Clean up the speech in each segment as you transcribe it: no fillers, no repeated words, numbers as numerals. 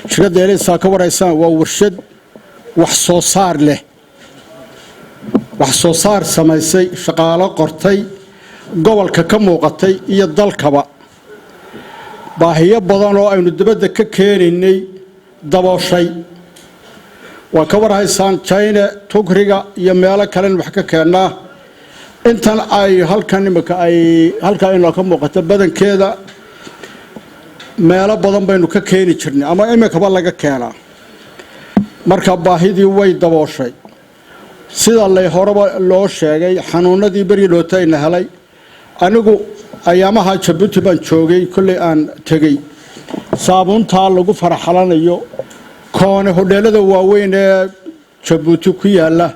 shirkadda Elisa ka waraysan waa warshad wax soo saar leh wax soo saar samaysay shaqaale qortay gobolka ka muuqatay iyo dalkaba baahiyo badan oo aynu dibadda ka keenaynay dabooshay waa ka waraysan China Turkiga iyo meelo kale wax ka keenaa intan ay halkan imika ay halka in ka muuqato badankeeda meelo badan baynu ka keeni jirnay ama imika ba laga keenaa marka baahidii way dabooshay sida lay horeba loo sheegay xanuunadii bari lootayna helay anigu ayaamaha Jabuuti baan joogay kulli aan tagay saabunta lagu faraxalanayo koone hoteelada waaweyn ee Jabuuti ku yaala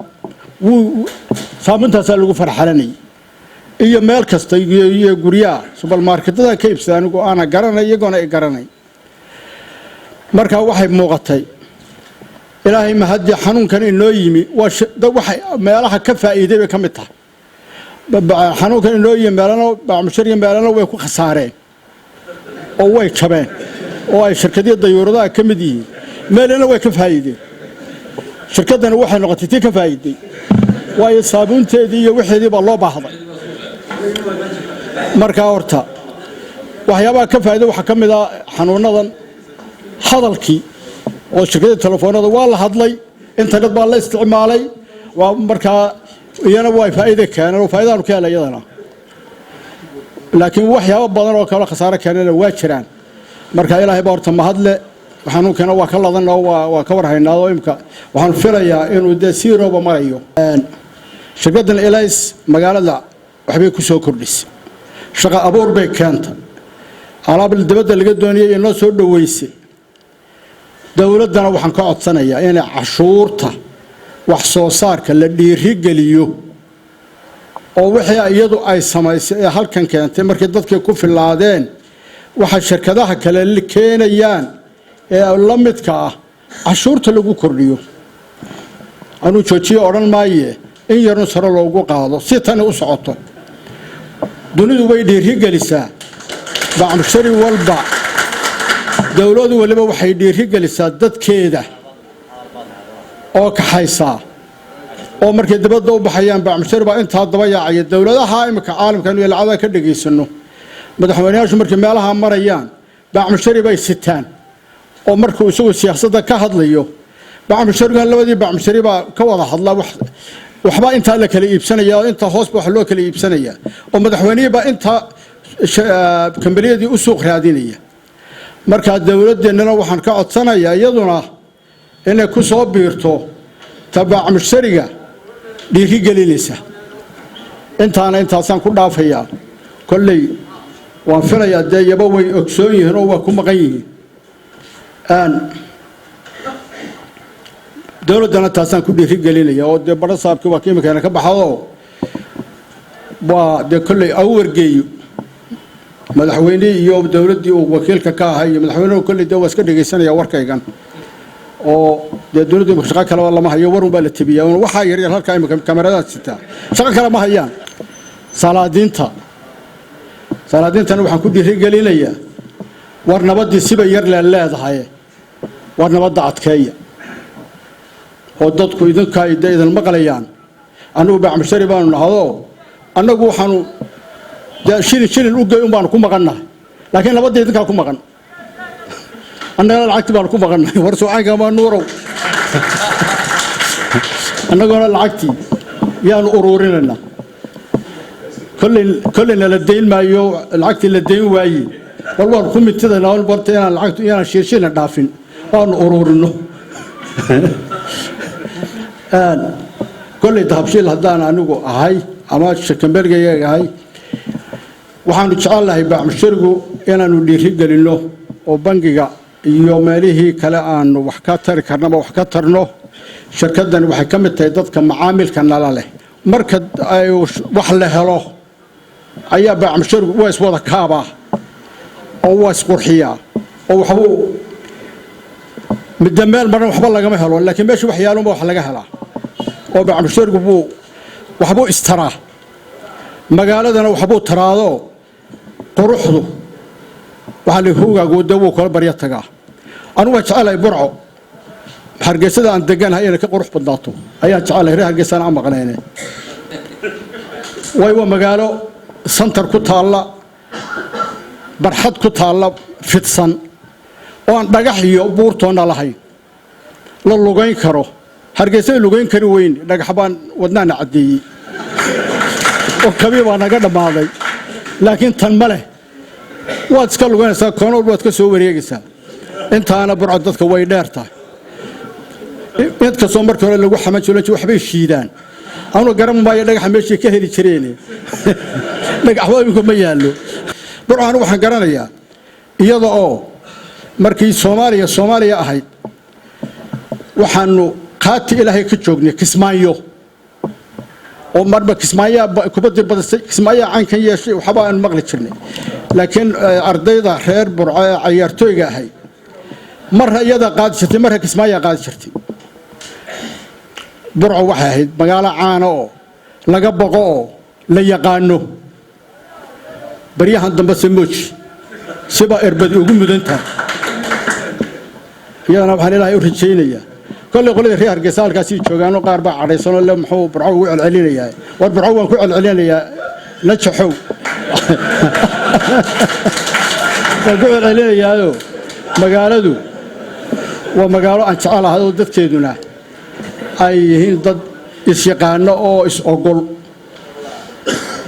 saabuntaas lagu faraxalanay iyo meel kasta iyo guriyaha supermarketada ka iibsadaan anigu ana garanay iyagona ay garanay marka waxay muuqatay ilaahay ma hadii xanuunkan inoo yimi waxay meelaha ka faa'iiday ka mid tahay xanuunkan inoo yimi meelana bacmushariga meelana way ku khasaareen oo way jabeen oo ay shirkadii dayuuradaha ka mid yihiin meelana way ka faa'iideen shirkadana waxay noqotay tii ka faa'iiday waayo saabunteedii iyo wixii ba loo baahday marka horta waxyaabaha ka faa'iiday waxa ka mid ah xanuunadan hadalkii oo shirkadda telefoonada waa la hadlay internet baa la isticmaalay waa marka iyana way faa'iido keeneen oo faa'iidaan ka helayadana laakiin waxyaabo badan oo kala khasaare keenana waa jiraan marka ilaahay baa horta mahadle waxaanu kana waa ka ladan waa ka warhaynaado imka waxaan filayaa inuu siirooba marayo shirkaddan Elais magaalada waxbay ku soo kordhisay shaqo abuur bay keentay alaab dibadda laga doonayay inoo soo dhaweysay dawladana waxaan ka codsanayaa inay cashuurta wax soo saarka la dhiiri geliyo oo wixii iyadu ay samaysay ee halkan keentay markii dadkii ku filaadeen waxa shirkadaha kale la keenayaan ee la midka ah cashuurta lagu kordhiyo anu joojiyo oran maaye in yarno sare loogu qaado si tan u socoto dunidu way dhiiri gelisaa bacmushari walba dawladdu waliba waxay dhiiri gelisaa dadkeeda oo ka haysa oo markay dibadda u baxayaan bacmushari ba inta daba yaacay dawladaha imika caalamkan iyo lacagaha ka dhageysano madaxweynayaashu markay meelaha marayaan bacmushari bay sitaan oo markuu isagu siyaasadda ka hadlayo bacmushariga labadii bacmushari ba ka wada hadla waxba inta la kala iibsanaya inta hoos wax loo kala iibsanaya oo madaxweynaha ba inta kambaliyadii u suuq raadinaya marka dawladdeennana waxaan ka codsanayaa iyaduna inay ku soo biirto tabacmushariga dhiiri gelinaysa intaasaan ku dhaafayaa kolley waan filayaa deeyaba way ogsoon yihiin oo waa ku maqan yihiin dawladdana taasaan ku dhiiri gelinaya oo dee badho saabkii waa kiimikeena ka baxado waa dee kolley au wargeeyo madaxweynihii iyo dawladdii uu wakiilka ka ahaa iyo madaxweynuhu kolley dee waa iska dhegaysanaya warkaygan oo dee dawladdu shaqo kale lama hayo warun baa la tabiyaa waxaa yaryar halkaa imika kameradaad sitaa shaqo kale ma hayaan salaadiintana waxaan ku dhiiri gelinayaa war nabaddii siba yar leedahay war nabadda adkeeya oo dadku idinka ay idin maqlayaan anigu bacmushari baanu nahdo annagu waxaanu shilin u geey baanu ku maqannahay laakiin nabadda idinka ku maqan annaga lacagti baanu ku maqannahay war suucaanka ma nuurow annaguna lacagti yaanu ururinayna kolleyna la deyn maayo lacagti la deyn waaye walwal ku mitidayna oo bartay inaan lacagtu inaan shiirshina dhaafin waanu ururino kolley dahabshiil haddaan anigu ahay ama shirkambergayga ahay waxaanu jecelahay bacmusharigu inaanu dhiiri gelino oo bangiga iyo meelihii kale aanu wax ka tari karnaba wax ka tarno shirkaddan waxay ka mid tahay dadka macaamilka nala leh marka ay wax la helo ayaa bacmusharigu waa iswada kaabaa oo waa isqurxiyaa oo waxbuu midda meel marna waxba lagama helo laakiin meesha wax yaalunba wax laga helaa oo bacmusharigu waxbuu istaraa magaaladana waxbuu taraado quruxdu waxa la hogaago dawoo kala barya tagaa أنا وجعله برعو hargeysa aan deganahay inay ka qurux badnaato ayaan jecelahay reer hargeysa aan maqnaynay way magaalo center ku taala barxad ku taala fidsan oo aan dhagax iyo buurtoona lahayn la lugayn karo hargeysa lugayn kari weyn dhagax baan wadnaana cadeeyay oo kabi baa naga dhamaaday laakiin tan ma leh waad iska lugaynaysaa koonol waad ka soo wareegaysaa intaana burco dadka way dheertahay mid ka soo markii hore lagu xaman jiray waxbay shiidaan aanu garan maayo dhagax meeshii ka heli jireen dhagax waabinku ma yaalo burcaan waxaan garanayaa iyada oo markii Soomaaliya ahayd waxaanu qaati ilaahay ka joognay Kismaayo oo marba Kismaayo kubadii badasay Kismaayo aan kan yeeshay waxba aan maqli jirnay laakiin ardayda reer burco ciyaartooyga ahay marra iyada qaad jirtay marra Kismaayo qaad jirtay burco waxay ahayd magaalo caan oo laga boqo oo la yaqaano bariyahan dambe samooji siba erbad ugu mudanta iyadana waxaan ilaahay u rajaynayaa kulli qolada reer hargeysa halkaas joogaan oo qaar baa cadhaysan oo muxuu burco ugu celcelinayaa war burco waan ku celcelinayaa la jaxow waan ku celcelinayaa magaaladu waa magaalo aan jecelahay oo dadkeeduna ay yihiin dad isyaqaano oo is ogol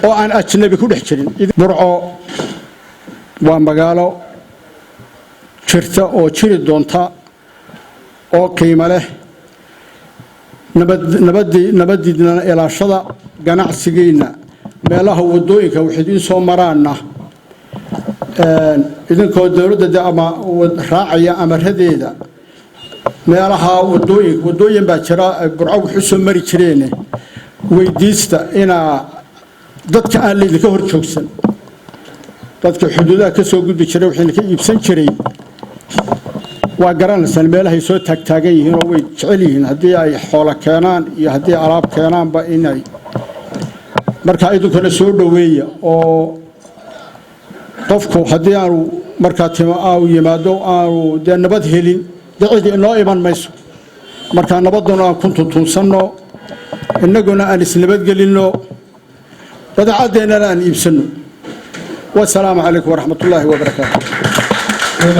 oo aan ajnabi ku dhex jirin burco waa magaalo jirta oo jiri doonta oo qiimo leh nabadiidna ilaashada ganacsigeena meelaha wadooyinka waxay soo maraana idinkoo dawladda ama raacaya amaradeeda meelaha wadooyin baa jira burco wuxuu soo mari jireen weydiista ina dadka aan leedin ka hor joogsan dadka xuduudaha ka soo gudbi jiray waxay ka iibsan jiray waa garanaysan meelahay soo taagan yihiin oo way jecel yihiin hadii ay xoolo keenaan iyo hadii alaab keenaanba inay marka idinkuna soo dhaweeya oo qofku hadii aanu marka timo aa yimaado aanu nabad helin dacidi inoo iman mayso marka nabaduna aan ku tuntunsano inaguna aan isnabad gelino wadacadeena aan iibsano والسلام عليكم ورحمة الله وبركاته